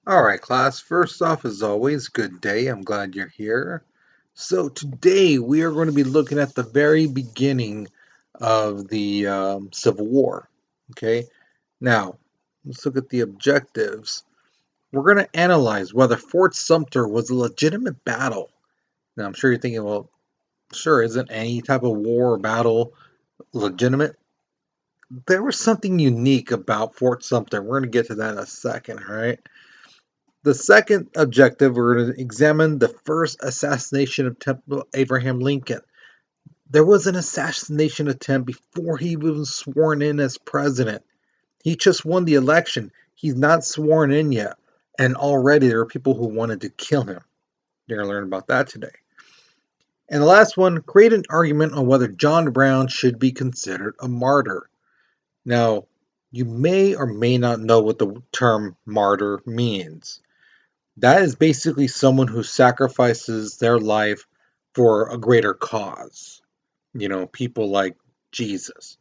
All right, class. First off, as always, good day. I'm glad you're here. So, today we are going to be looking at the very beginning of the Civil War. Okay, now let's look at the objectives. We're going to analyze whether Fort Sumter was a legitimate battle. Now, I'm sure you're thinking, well, sure, isn't any type of war or battle legitimate? There was something unique about Fort Sumter. We're going to get to that in a second, all right? The second objective, we're going to examine the first assassination attempt of Abraham Lincoln. There was an assassination attempt before he was sworn in as president. He just won the election. He's not sworn in yet. And already there are people who wanted to kill him. You're going to learn about that today. And the last one, create an argument on whether John Brown should be considered a martyr. Now, you may or may not know what the term martyr means. That is basically someone who sacrifices their life for a greater cause. You know, people like Jesus,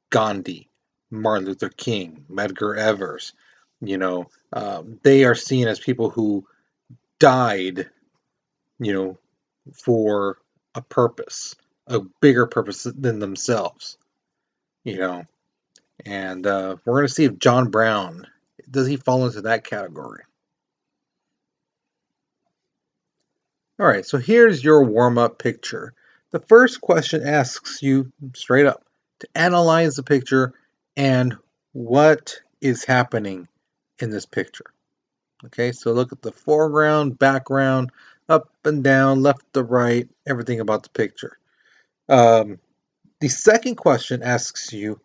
Gandhi, Martin Luther King, Medgar Evers. They are seen as people who died, you know, for a purpose, a bigger purpose than themselves. You know, and we're going to see if John Brown does he fall into that category. All right, so here's your warm-up picture. The first question asks you straight up to analyze the picture and what is happening in this picture. Okay, so look at the foreground, background, up and down, left to right, everything about the picture. Um, the second question asks you,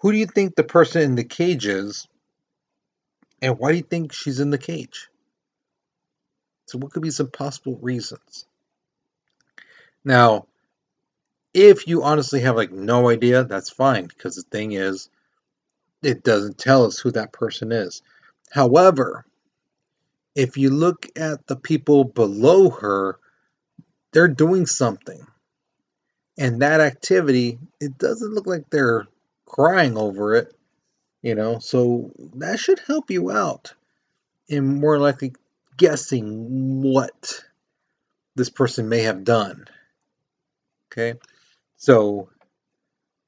who do you think the person in the cage is, and why do you think she's in the cage? So what could be some possible reasons? Now, if you honestly have like no idea, that's fine because the thing is, it doesn't tell us who that person is. However, if you look at the people below her, they're doing something. And that activity, it doesn't look like they're crying over it, so that should help you out in more likely guessing what this person may have done. Okay, so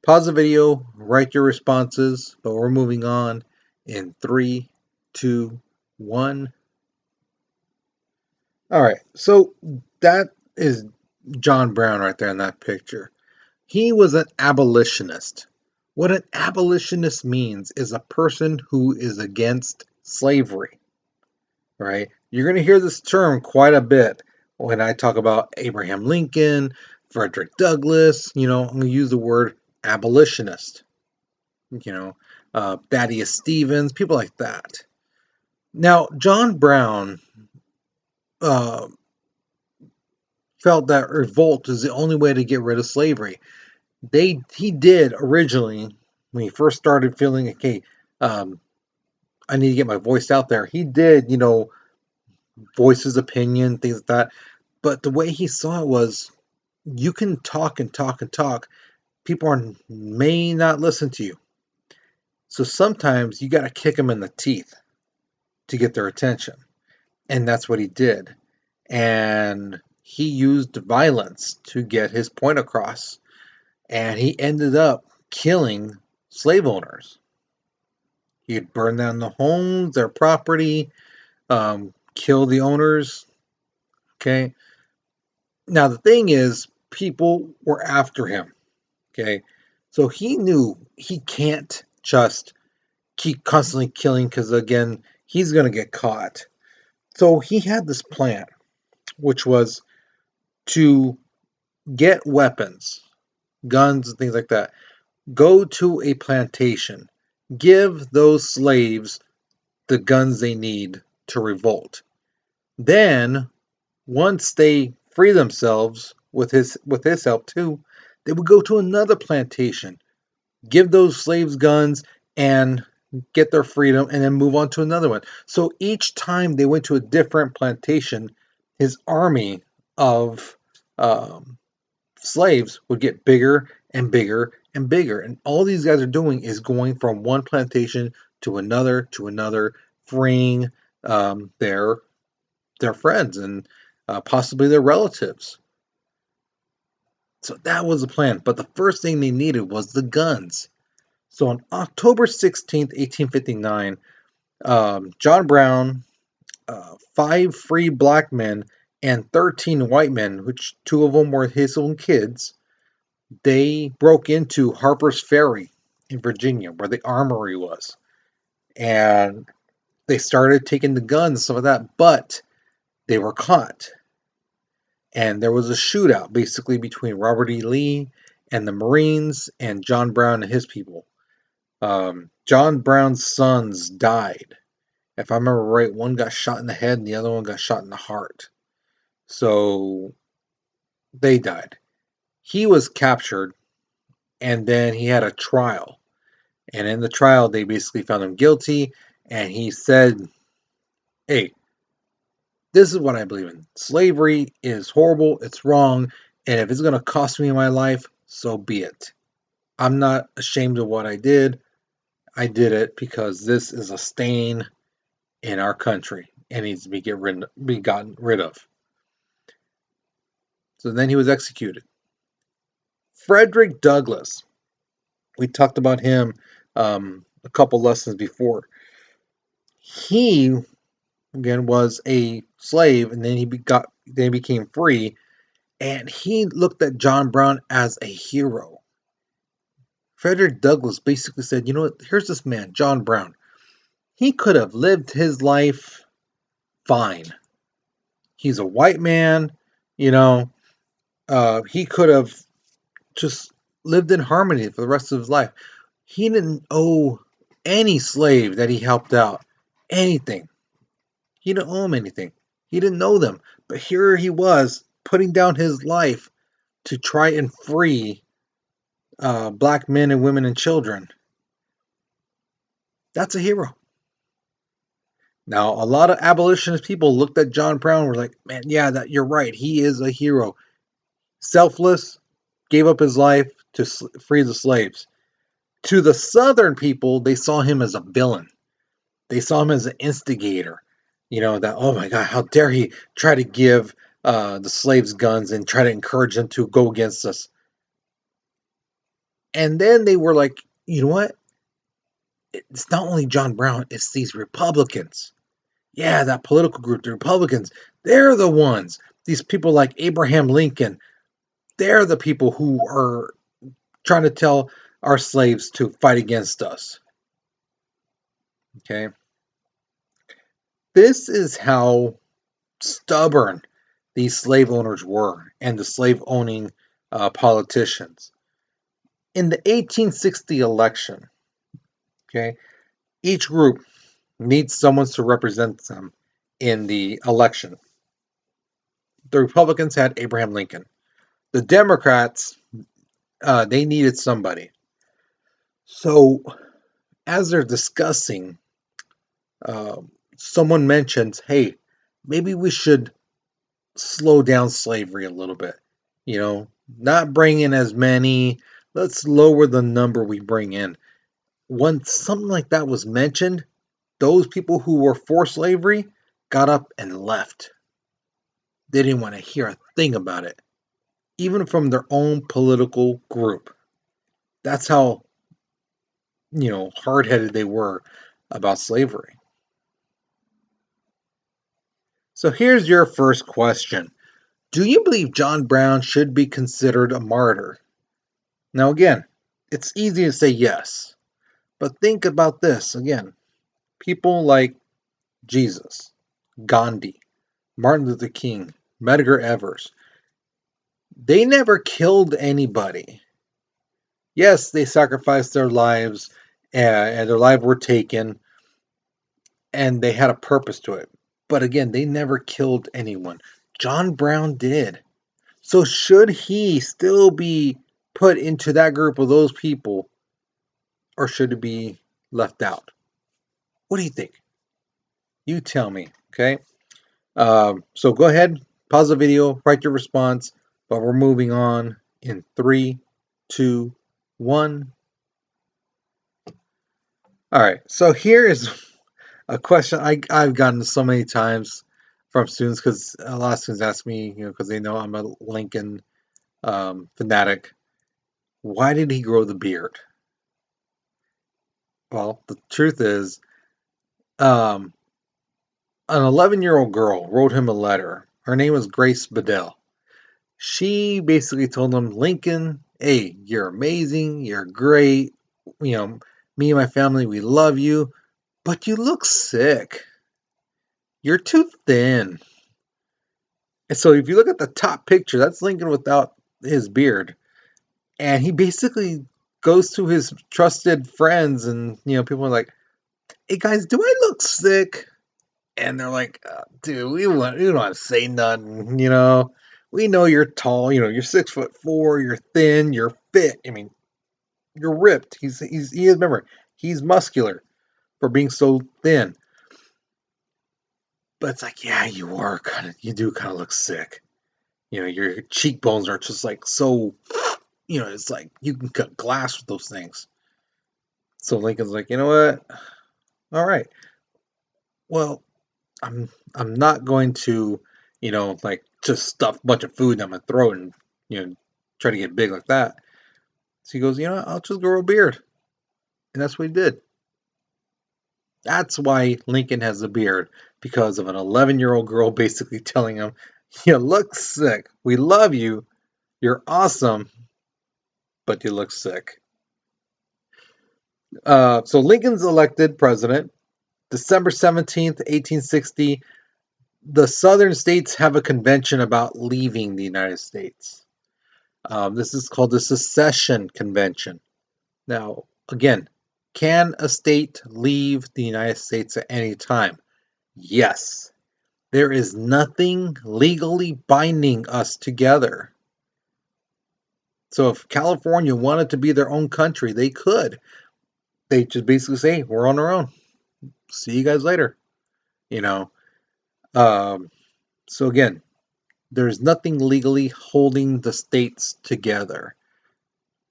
pause the video, write your responses, but we're moving on in three, two, one. All right, so that is John Brown right there in that picture. He was an abolitionist. What an abolitionist means is a person who is against slavery, right? You're going to hear this term quite a bit when I talk about Abraham Lincoln, Frederick Douglass. I'm going to use the word abolitionist. Thaddeus Stevens, people like that. Now, John Brown uh, felt that revolt is the only way to get rid of slavery. He did originally when he first started feeling okay. I need to get my voice out there. He did, voice his opinion, things like that. But the way he saw it was, you can talk and talk and talk. People may not listen to you. So sometimes you got to kick them in the teeth to get their attention. And that's what he did. And he used violence to get his point across. And he ended up killing slave owners. He'd burn down the homes, their property, kill the owners. Okay. Now, the thing is, people were after him. Okay. So he knew he can't just keep constantly killing because, again, he's going to get caught. So he had this plan, which was to get weapons, guns, and things like that. Go to a plantation, give those slaves the guns they need to revolt. Then, once they free themselves with his help too, they would go to another plantation, give those slaves guns, and get their freedom, and then move on to another one. So each time they went to a different plantation, his army of slaves would get bigger and bigger and bigger. And all these guys are doing is going from one plantation to another, freeing their friends and possibly their relatives. So that was the plan. But the first thing they needed was the guns. So on October 16th, 1859, John Brown, 5 free black men, and 13 white men, which 2 of them were his own kids, they broke into Harper's Ferry in Virginia, where the armory was. And they started taking the guns and stuff like that, but they were caught. And there was a shootout basically between Robert E. Lee and the Marines and John Brown and his people. John Brown's sons died. If I remember right, one got shot in the head and the other one got shot in the heart. So they died. He was captured and then he had a trial. And in the trial, they basically found him guilty. And he said, hey, this is what I believe in. Slavery is horrible, it's wrong, and if it's going to cost me my life, so be it. I'm not ashamed of what I did. I did it because this is a stain in our country and needs to be gotten rid of. So then he was executed. Frederick Douglass. We talked about him a couple lessons before. He again was a slave, and then he became free, and he looked at John Brown as a hero. Frederick Douglass basically said, you know what, here's this man, John Brown. He could have lived his life fine. He's a white man, you know, he could have just lived in harmony for the rest of his life. He didn't owe any slave that he helped out anything. He didn't owe him anything. He didn't know them. But here he was putting down his life to try and free black men and women and children. That's a hero. Now, a lot of abolitionist people looked at John Brown and were like, man, yeah, you're right. He is a hero. Selfless, gave up his life to free the slaves. To the Southern people, they saw him as a villain. They saw him as an instigator. You know, that, oh my God, how dare he try to give the slaves guns and try to encourage them to go against us. And then they were like, you know what? It's not only John Brown, it's these Republicans. Yeah, that political group, the Republicans, they're the ones. These people like Abraham Lincoln, they're the people who are trying to tell our slaves to fight against us. Okay? This is how stubborn these slave owners were and the slave owning politicians. In the 1860 election, okay, each group needs someone to represent them in the election. The Republicans had Abraham Lincoln. The Democrats, they needed somebody. So as they're discussing, uh, someone mentions, hey, maybe we should slow down slavery a little bit. You know, not bring in as many. Let's lower the number we bring in. When something like that was mentioned, those people who were for slavery got up and left. They didn't want to hear a thing about it, even from their own political group. That's how, hard-headed they were about slavery. So here's your first question. Do you believe John Brown should be considered a martyr? Now again, it's easy to say yes, but think about this again. People like Jesus, Gandhi, Martin Luther King, Medgar Evers, they never killed anybody. Yes, they sacrificed their lives and their lives were taken and they had a purpose to it. But again, they never killed anyone. John Brown did. So should he still be put into that group of those people or should it be left out? What do you think? You tell me, okay? So go ahead, pause the video, write your response, but we're moving on in 3, 2, 1. All right, so here is A question I've gotten so many times from students, because a lot of students ask me, because they know I'm a Lincoln fanatic. Why did he grow the beard? Well, the truth is, um, an 11-year-old girl wrote him a letter. Her name was Grace Bedell. She basically told him, Lincoln, hey, you're amazing, you're great. You know, me and my family, we love you, but you look sick. You're too thin. And so if you look at the top picture, that's Lincoln without his beard. And he basically goes to his trusted friends, and people are like, hey guys, do I look sick? And they're like, dude, we don't want to say nothing. We know you're tall, you're 6'4", you're thin, you're fit. I mean, you're ripped. Remember, he's muscular for being so thin. But it's like, yeah, you do kind of look sick. Your cheekbones are just like so, it's like you can cut glass with those things. So Lincoln's like, you know what? All right. Well, I'm not going to, like just stuff a bunch of food down my throat and try to get big like that. So he goes, I'll just grow a beard, and that's what he did. That's why Lincoln has a beard, because of an 11-year-old girl basically telling him, "You look sick. We love you. You're awesome, but you look sick." So Lincoln's elected president December 17th, 1860. The southern states have a convention about leaving the United States. This is called the Secession Convention. Now, again, can a state leave the United States at any time? Yes. There is nothing legally binding us together. So if California wanted to be their own country, they could. They just basically say, we're on our own. See you guys later. You know. Um, so again, there's nothing legally holding the states together.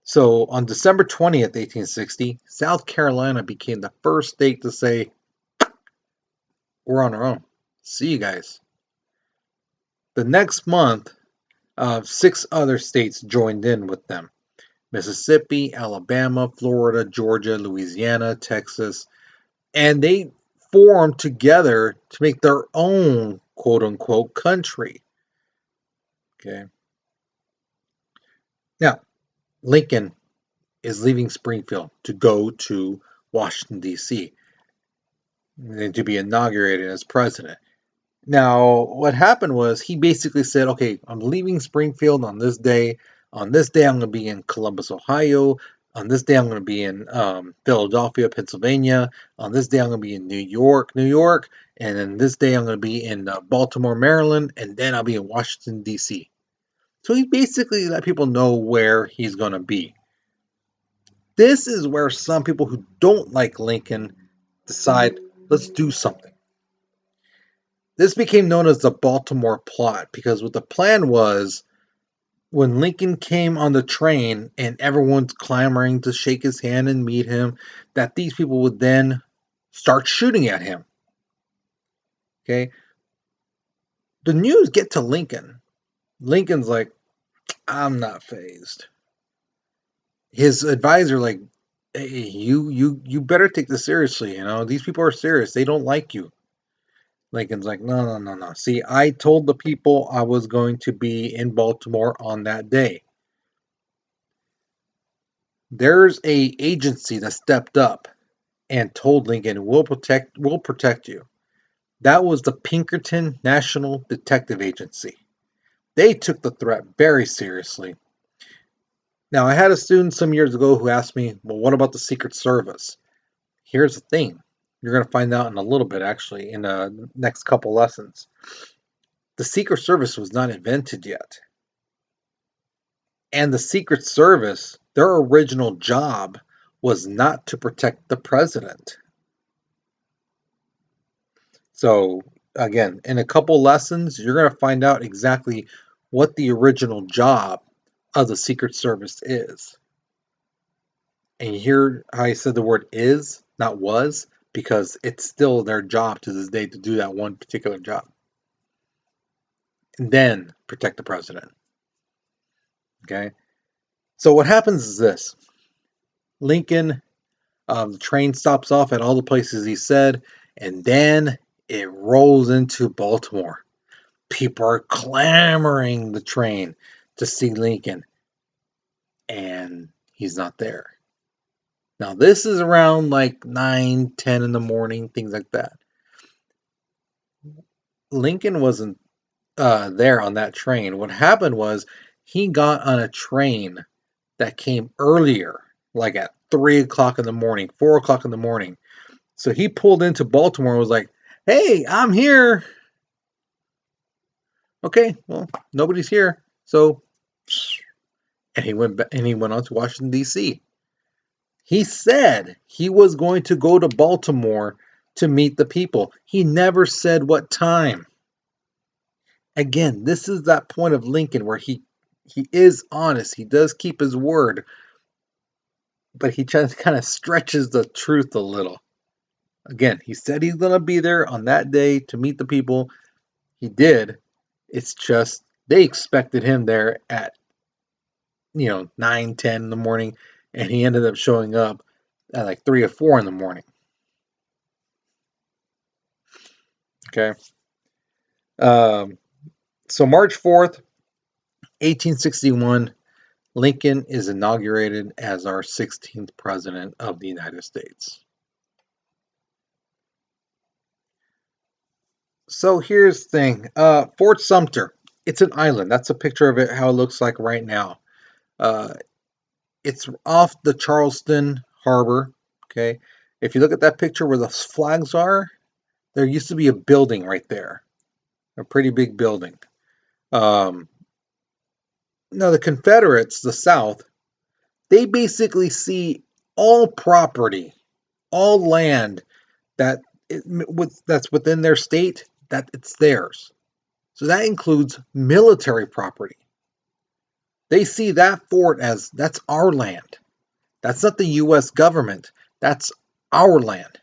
So on December 20th, 1860, South Carolina became the first state to say, we're on our own. See you guys. The next month, 6 other states joined in with them. Mississippi, Alabama, Florida, Georgia, Louisiana, Texas, and they formed together to make their own quote unquote country. Okay. Now, Lincoln is leaving Springfield to go to Washington, D.C., and to be inaugurated as president. Now, what happened was he basically said, okay, I'm leaving Springfield on this day. On this day, I'm going to be in Columbus, Ohio. On this day, I'm going to be in Philadelphia, Pennsylvania. On this day, I'm going to be in New York, New York. And then this day, I'm going to be in Baltimore, Maryland. And then I'll be in Washington, D.C. So he basically let people know where he's going to be. This is where some people who don't like Lincoln decide, let's do something. This became known as the Baltimore Plot, because what the plan was, when Lincoln came on the train and everyone's clamoring to shake his hand and meet him, that these people would then start shooting at him. Okay? The news get to Lincoln. Lincoln's like, I'm not fazed. His advisor like, hey, you better take this seriously, These people are serious. They don't like you. Lincoln's like, no, no, no, no. See, I told the people I was going to be in Baltimore on that day. There's a agency that stepped up and told Lincoln, we'll protect you. That was the Pinkerton National Detective Agency. They took the threat very seriously. Now, I had a student some years ago who asked me, well, what about the Secret Service? Here's the thing. You're going to find out in a little bit, actually, in the next couple lessons. The Secret Service was not invented yet. And the Secret Service, their original job was not to protect the president. So, again, in a couple lessons, you're going to find out exactly what the original job of the Secret Service is. And you hear how I said the word is, not was, because it's still their job to this day to do that one particular job. And then protect the president. Okay? So what happens is this. Lincoln, the train stops off at all the places he said, and then it rolls into Baltimore. People are clamoring the train to see Lincoln, and he's not there. Now, this is around like 9, 10 in the morning, things like that. Lincoln wasn't there on that train. What happened was he got on a train that came earlier, like at 3 o'clock in the morning, 4 o'clock in the morning. So he pulled into Baltimore and was like, "Hey, I'm here." Okay, well, nobody's here. So, and he went on to Washington, D.C. He said he was going to go to Baltimore to meet the people. He never said what time. Again, this is that point of Lincoln where he is honest. He does keep his word, but he just kind of stretches the truth a little. Again, he said he's going to be there on that day to meet the people. He did. It's just they expected him there at 9, 10 in the morning, and he ended up showing up at like 3 or 4 in the morning. Okay. So March 4th, 1861, Lincoln is inaugurated as our 16th president of the United States. So here's the thing. Fort Sumter, it's an island. That's a picture of it, how it looks like right now. It's off the Charleston Harbor. Okay. If you look at that picture where the flags are, there used to be a building right there. A pretty big building. Now, the Confederates, the South, they basically see all property, all land that's within their state, that it's theirs. So that includes military property. They see that fort as that's our land. That's not the U.S. government. That's our land.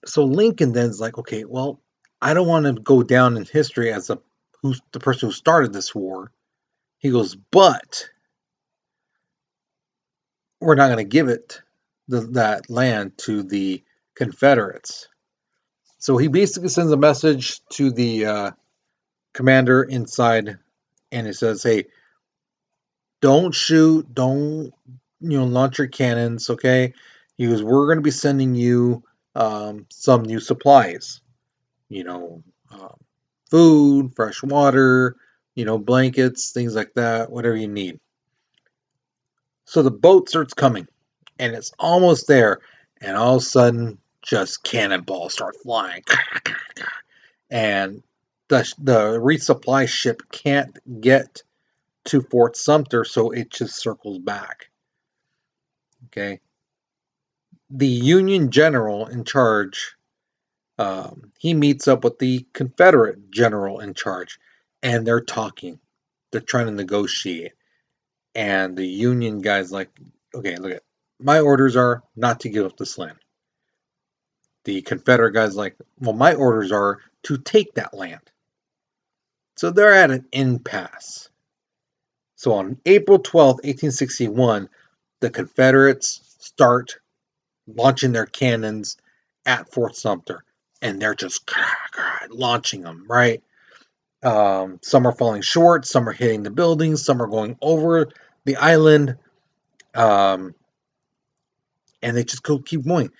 So Lincoln then is like, okay, well, I don't want to go down in history as who's the person who started this war. He goes, but we're not going to give that land to the Confederates. So he basically sends a message to the commander inside, and it says, "Hey, don't shoot, don't launch your cannons, okay?" He goes, "We're going to be sending you some new supplies, you know, food, fresh water, blankets, things like that, whatever you need." So the boat starts coming, and it's almost there, and all of a sudden, just cannonballs start flying, and the resupply ship can't get to Fort Sumter, so it just circles back. Okay. The Union general in charge, he meets up with the Confederate general in charge, and they're talking. They're trying to negotiate. And the Union guy's like, okay, look, my orders are not to give up this land. The Confederate guy's like, well, my orders are to take that land. So they're at an impasse. So on April 12th, 1861, the Confederates start launching their cannons at Fort Sumter. And they're just launching them, right? Some are falling short, some are hitting the buildings, some are going over the island. And they just keep going.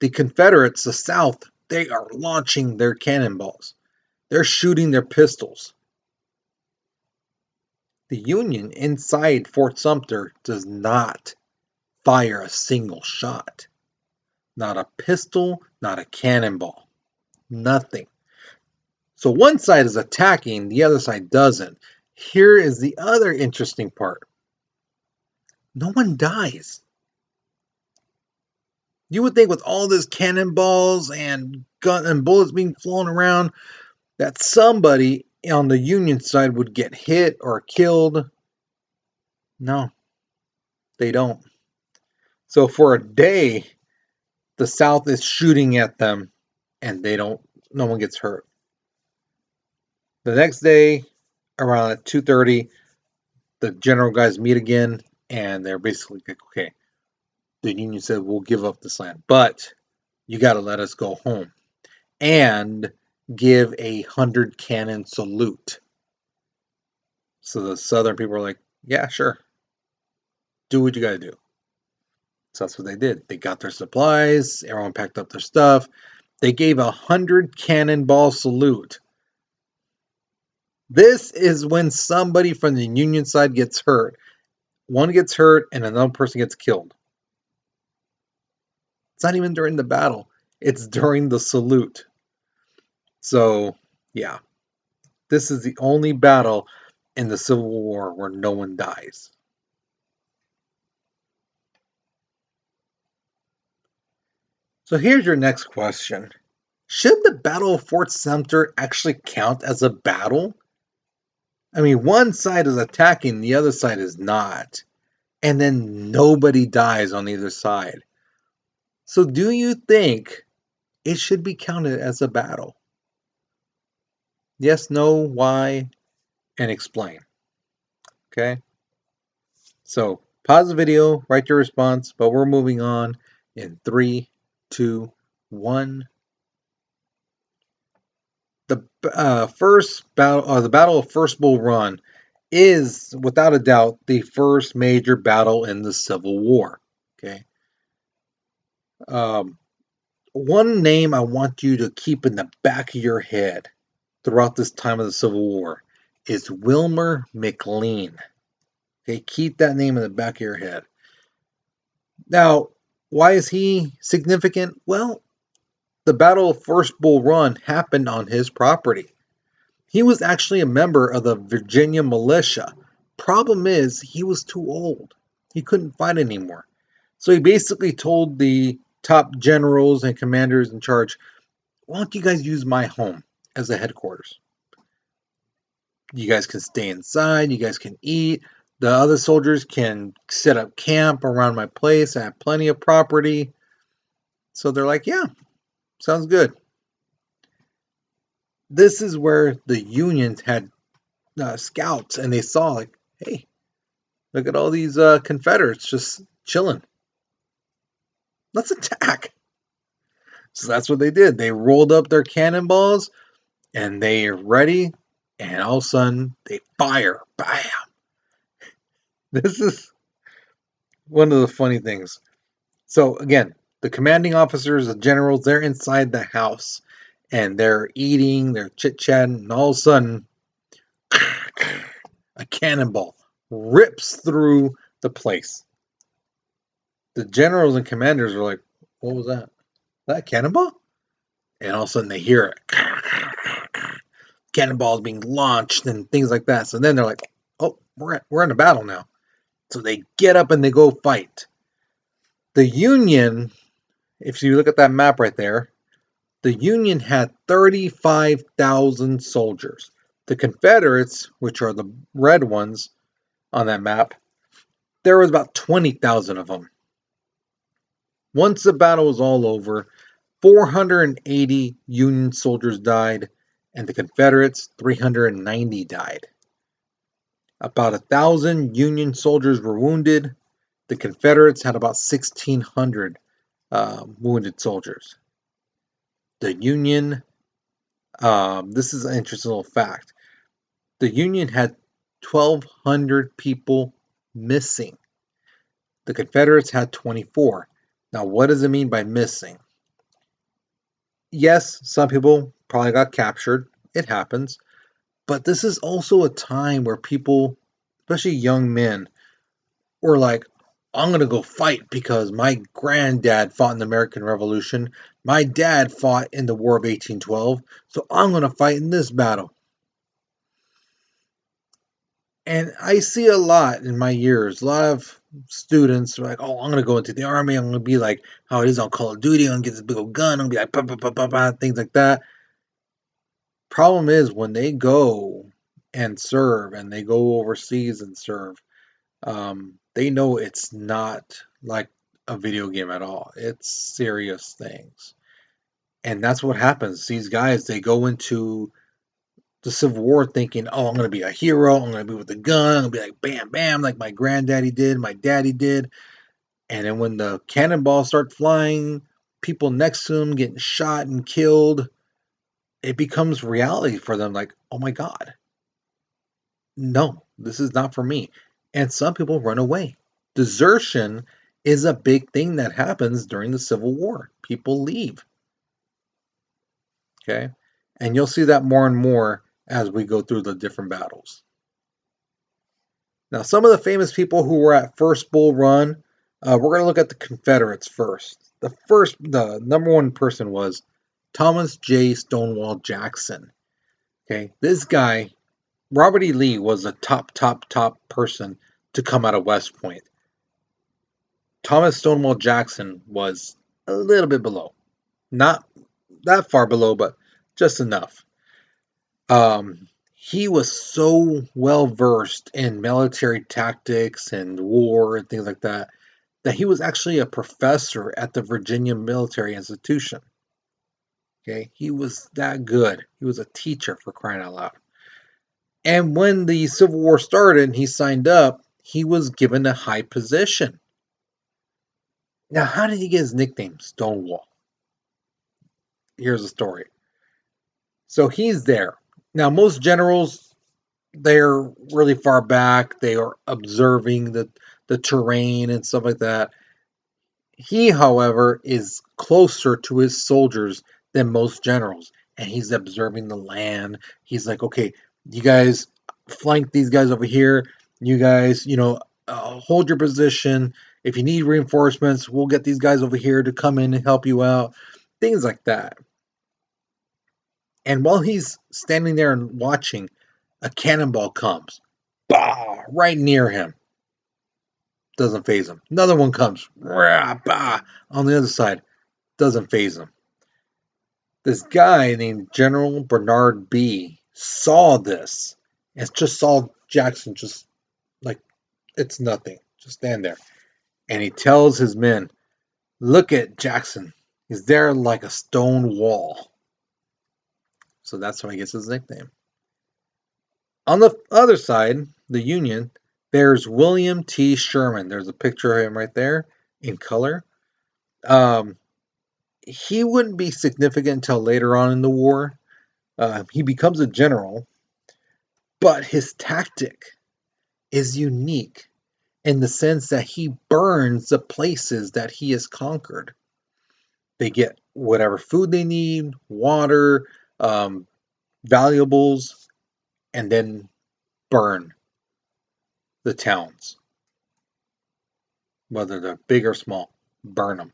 The Confederates, the South, they are launching their cannonballs. They're shooting their pistols. The Union inside Fort Sumter does not fire a single shot. Not a pistol, not a cannonball. Nothing. So one side is attacking, the other side doesn't. Here is the other interesting part. No one dies. You would think with all this cannonballs and gun and bullets being flown around that somebody on the Union side would get hit or killed. No, they don't. So for a day, The South is shooting at them, and no one gets hurt. The next day, around at 2:30, the general guys meet again, and they're basically like, okay, the Union said, we'll give up this land, but you got to let us go home and give 100-cannon salute. So the Southern people are like, yeah, sure. Do what you got to do. So that's what they did. They got their supplies. Everyone packed up their stuff. They gave 100-cannonball salute. This is when somebody from the Union side gets hurt. One gets hurt and another person gets killed. It's not even during the battle. It's during the salute. So, yeah. This is the only battle in the Civil War where no one dies. So here's your next question. Should the Battle of Fort Sumter actually count as a battle? I mean, one side is attacking, the other side is not. And then nobody dies on either side. So do you think it should be counted as a battle? Yes, no, why, and explain. Okay? So pause the video, write your response, but we're moving on in 3, 2, 1. The first battle, the Battle of First Bull Run, is without a doubt the first major battle in the Civil War. Okay. One name I want you to keep in the back of your head throughout this time of the Civil War is Wilmer McLean. Okay, keep that name in the back of your head. Now, why is he significant? Well, the Battle of First Bull Run happened on his property. He was actually a member of the Virginia militia. Problem is, he was too old. He couldn't fight anymore. So he basically told the top generals and commanders in charge, why don't you guys use my home as a headquarters? You guys can stay inside, you guys can eat. The other soldiers can set up camp around my place. I have plenty of property. So they're like, yeah, sounds good. This is where the Unions had scouts, and they saw, like, hey, look at all these Confederates just chilling. Let's attack. So that's what they did. They rolled up their cannonballs, and they are ready, and all of a sudden, they fire. Bam! This is one of the funny things. So again, the commanding officers, the generals, they're inside the house, and they're eating, they're chit-chatting, and all of a sudden, a cannonball rips through the place. The generals and commanders are like, what was that? That cannonball? And all of a sudden they hear it. Cannonballs being launched and things like that. So then they're like, oh, we're in a battle now. So they get up and they go fight. The Union, if you look at that map right there, the Union had 35,000 soldiers. The Confederates, which are the red ones on that map, there was about 20,000 of them. Once the battle was all over, 480 Union soldiers died, and the Confederates, 390 died. About 1,000 Union soldiers were wounded. The Confederates had about 1,600 wounded soldiers. The Union, this is an interesting little fact. The Union had 1,200 people missing. The Confederates had 24. Now, what does it mean by missing? Yes, some people probably got captured. It happens. But this is also a time where people, especially young men, were like, I'm going to go fight because my granddad fought in the American Revolution. My dad fought in the War of 1812. So I'm going to fight in this battle. And I see a lot in my years. A lot of students are like, oh, I'm going to go into the army. I'm going to be like how it is on Call of Duty. I'm going to get this big old gun. I'm going to be like, bah, bah, bah, bah, bah, things like that. Problem is, when they go and serve and they go overseas and serve, they know it's not like a video game at all. It's serious things. And that's what happens. These guys, they go into the Civil War thinking, oh, I'm going to be a hero. I'm going to be with a gun. I'm going to be like, bam, bam, like my granddaddy did, my daddy did. And then when the cannonballs start flying, people next to them getting shot and killed, it becomes reality for them. Like, oh my God, no, this is not for me. And some people run away. Desertion is a big thing that happens during the Civil War. People leave. Okay. And you'll see that more and more as we go through the different battles. Now, some of the famous people who were at First Bull Run, we're going to look at the Confederates first. The number one person was Thomas J. Stonewall Jackson. Okay, this guy, Robert E. Lee, was a top person to come out of West Point. Thomas Stonewall Jackson was a little bit below, not that far below, but just enough. He was so well versed in military tactics and war and things like that that he was actually a professor at the Virginia Military Institution. Okay, he was that good. He was a teacher, for crying out loud. And when the Civil War started and he signed up, he was given a high position. Now, how did he get his nickname, Stonewall? Here's the story. So he's there. Now, most generals, they're really far back. They are observing the terrain and stuff like that. He, however, is closer to his soldiers than most generals, and he's observing the land. He's like, okay, you guys flank these guys over here. You guys, hold your position. If you need reinforcements, we'll get these guys over here to come in and help you out. Things like that. And while he's standing there and watching, a cannonball comes. Bah! Right near him. Doesn't phase him. Another one comes. Rah, bah! On the other side. Doesn't phase him. This guy named General Bernard B. saw this and just saw Jackson just like it's nothing. Just stand there. And he tells his men, look at Jackson. He's there like a stone wall. So that's how he gets his nickname. On the other side, the Union, there's William T. Sherman. There's a picture of him right there in color. He wouldn't be significant until later on in the war. He becomes a general, but his tactic is unique in the sense that he burns the places that he has conquered. They get whatever food they need, water, valuables, and then burn the towns. Whether they're big or small, burn them.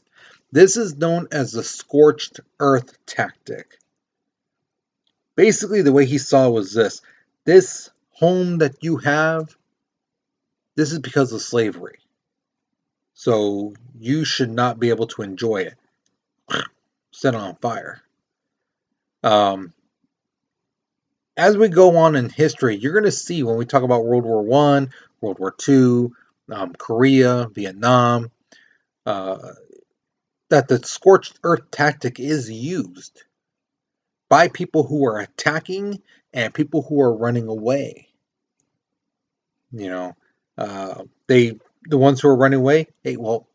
This is known as the scorched earth tactic. Basically, the way he saw it was this. This home that you have, this is because of slavery. So you should not be able to enjoy it. Set it on fire. As we go on in history, you're going to see when we talk about World War I, World War II, Korea, Vietnam, that the scorched earth tactic is used by people who are attacking and people who are running away. The ones who are running away, hey, well,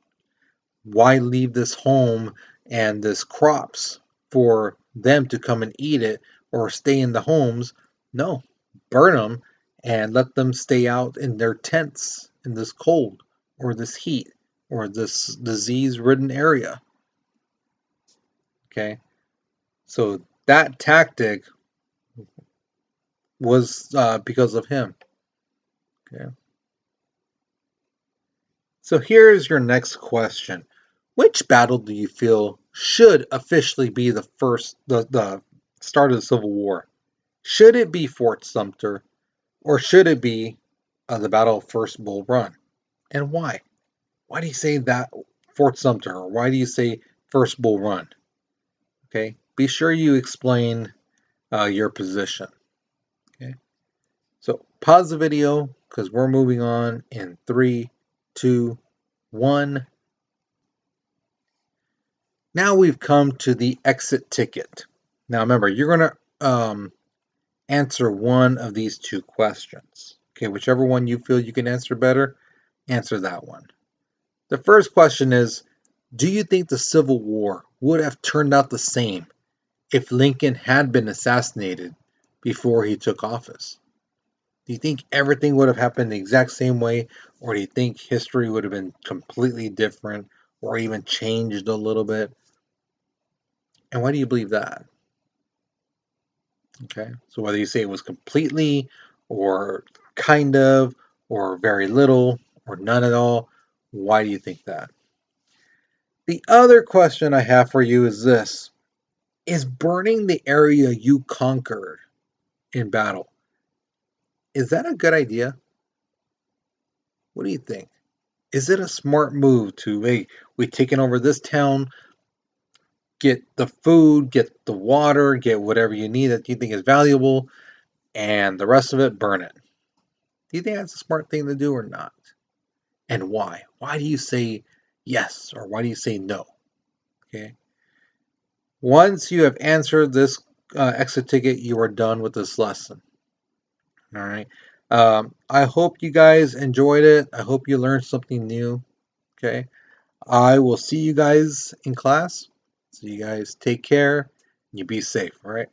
why leave this home and this crops for them to come and eat it or stay in the homes? No, burn them and let them stay out in their tents in this cold or this heat or this disease-ridden area. Okay, so that tactic was because of him. Okay. So here's your next question. Which battle do you feel should officially be the start of the Civil War? Should it be Fort Sumter or should it be the Battle of First Bull Run? And why? Why do you say that Fort Sumter or why do you say First Bull Run? Okay, be sure you explain your position. Okay, so pause the video because we're moving on in 3, 2, 1. Now we've come to the exit ticket. Now remember, you're going to answer one of these two questions. Okay, whichever one you feel you can answer better, answer that one. The first question is, do you think the Civil War would have turned out the same if Lincoln had been assassinated before he took office? Do you think everything would have happened the exact same way, or do you think history would have been completely different or even changed a little bit? And why do you believe that? Okay, so whether you say it was completely, or kind of, or very little, or none at all, why do you think that? The other question I have for you is this: is burning the area you conquered in battle, is that a good idea? What do you think? Is it a smart move to, hey, we've taken over this town, get the food, get the water, get whatever you need that you think is valuable, and the rest of it, burn it? Do you think that's a smart thing to do or not? And why? Why do you say yes or why do you say no? Okay. Once you have answered this exit ticket, you are done with this lesson. All right. I hope you guys enjoyed it. I hope you learned something new. Okay. I will see you guys in class. So you guys take care. You be safe. All right.